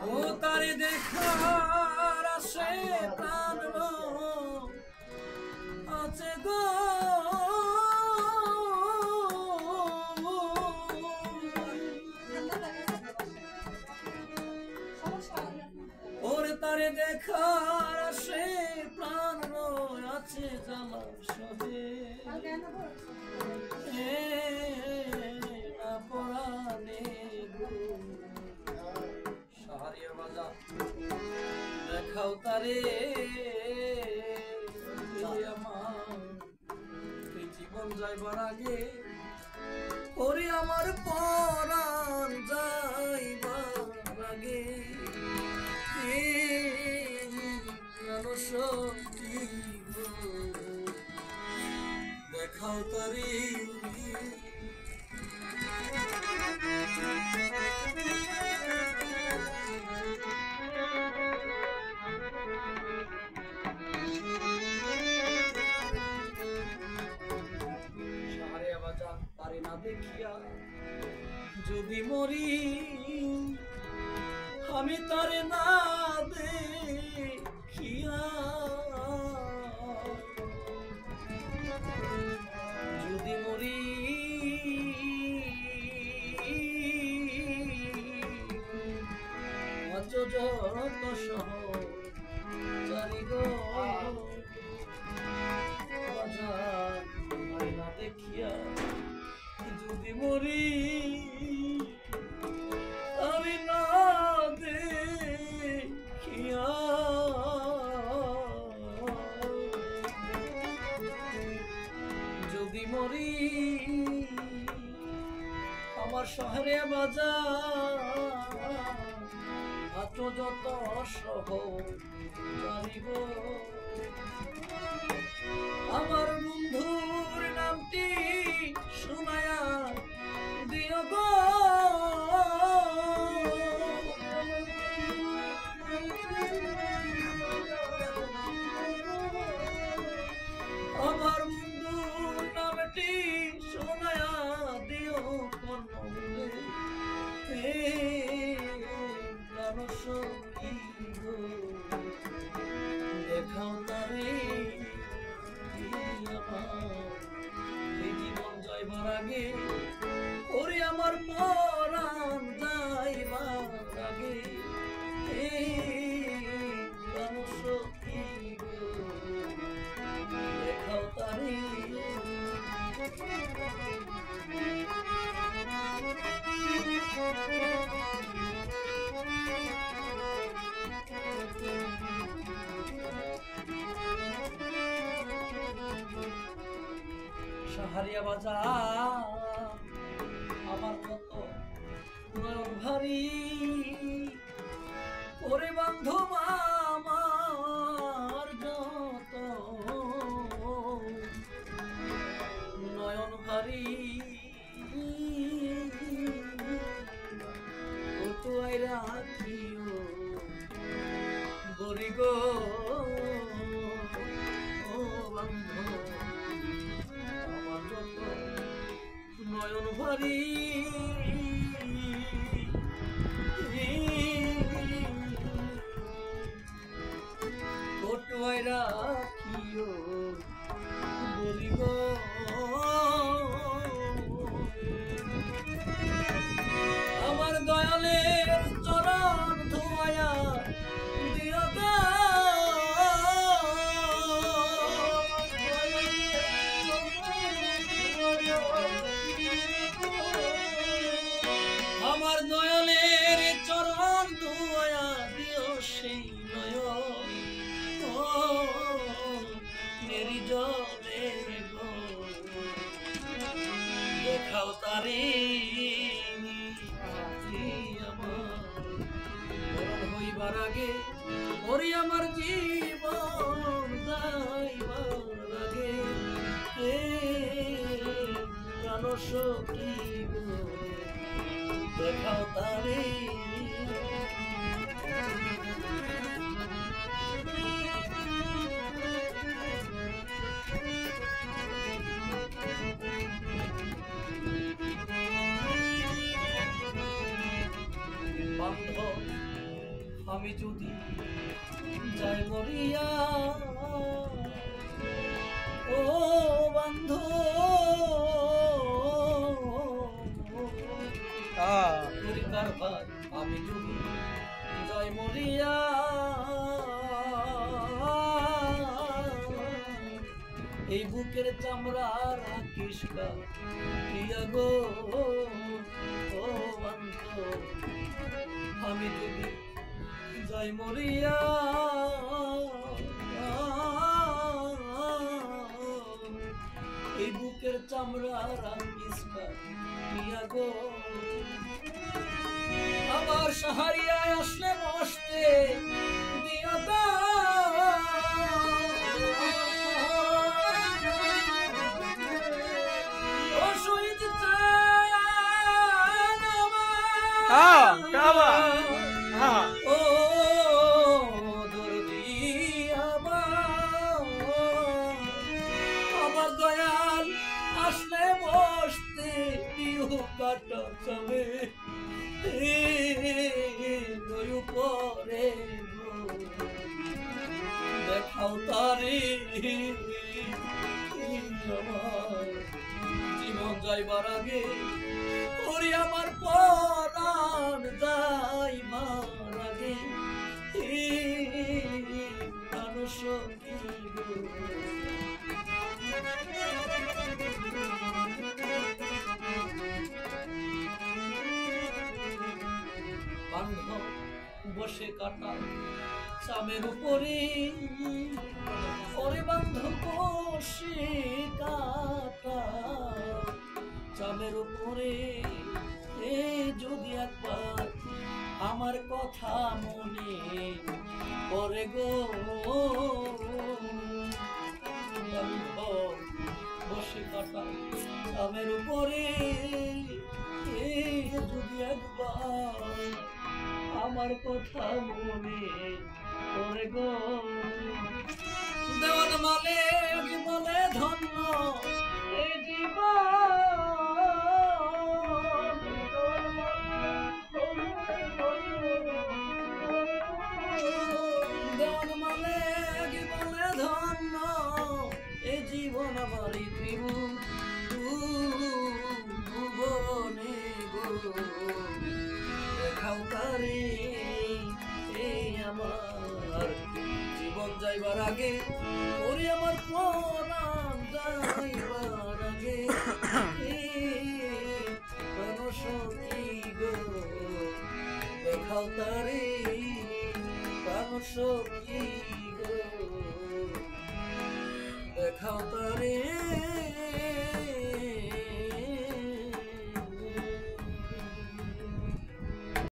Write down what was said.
ও তারে দেখার আসে প্রাণ আছে গো ওরে তারে দেখার আসে প্রাণ আছে জ্বালা সহে না পরাণে সাহারিয়া বাজা দেখাও তারে আমার জীবন যাইবার আগে ওরে আমার পরাণ যাইবার আগে দেখাও তারে সাহারিয়া বাজা তারে না দেখিয়া যদি মরি আমি তারে না দেখিয়া যদি মরি যত সহ জানি গো না দেখিয়া যদি মরি আমি না দেখিয়া যদি মরি আমার শহরে বাজার মাত্র যত সহ জানিব আমার বন্ধুর নামটি শোনায়া দিও গো আমার বন্ধুর নামটি শোনায়া দিও কর্ণে দেখাও তারে এই জীবন যাইবার আগে ওরে আমার পরাণ যাইবার আগে দেখাও তারে সাহারিয়া বাজা আমার কত নয়ন ভারী ওরে বান্ধব আমার যত নয়ন ভারী ও তো আইরা রাখিও গরি গো ও বান্ধব নয়ন ভারী কটুয়ায় রাখিও বলি গো আমার দয়ালের চরণ ধোয়া দিও গো আমার দয়ালের চরণ ধোয়া দিও সেই নয়ন মেরি জলে গো দেখাও তারে আমার হইবার আগে ওরে আমার জীবন যাইবার আগে প্রাণ সখী গো দেখাও তারে আমি যদি যাই মরিয়া ও বন্ধু পরিকার ভাই আমি যদি যাই মরিয়া এই বুকের চামড়া রাখিস প্রিয়া গো ও বন্ধু আমি যদি যাই মরিয়া এই বুকের চামড়া রাখিস প্রিয়া গো আমার সাহারিয়ায় আসলে বসতে দিয়া ও শহীদ ও দরদি আমার দয়াল আসলে বসতে দিও কাটা চলে পরে দেখাও তারে জীবন যাইবার আগে ওরে আমার পরাণ যাইবার আগে মানুষ বসে কাটা চামের উপরে ওরে বান্ধব বসে কাটা চামের উপরে এ যদি একবার আমার কথা মনে পড়ে গো বসে কাটা চামের উপরে যদি একবার আমার কথা মনে পড়ে গো দেওয়ান মালে বলে ধন্য এই জীবন দেওয়ান মালে বলে ধন্য এই জীবন আমার ভুবনে গো দেখাও তারে আমার জীবন যাইবার আগে ওরে আমার প্রাণ যাইবার আগে মানুষ গো দেখাও তারে মানুষ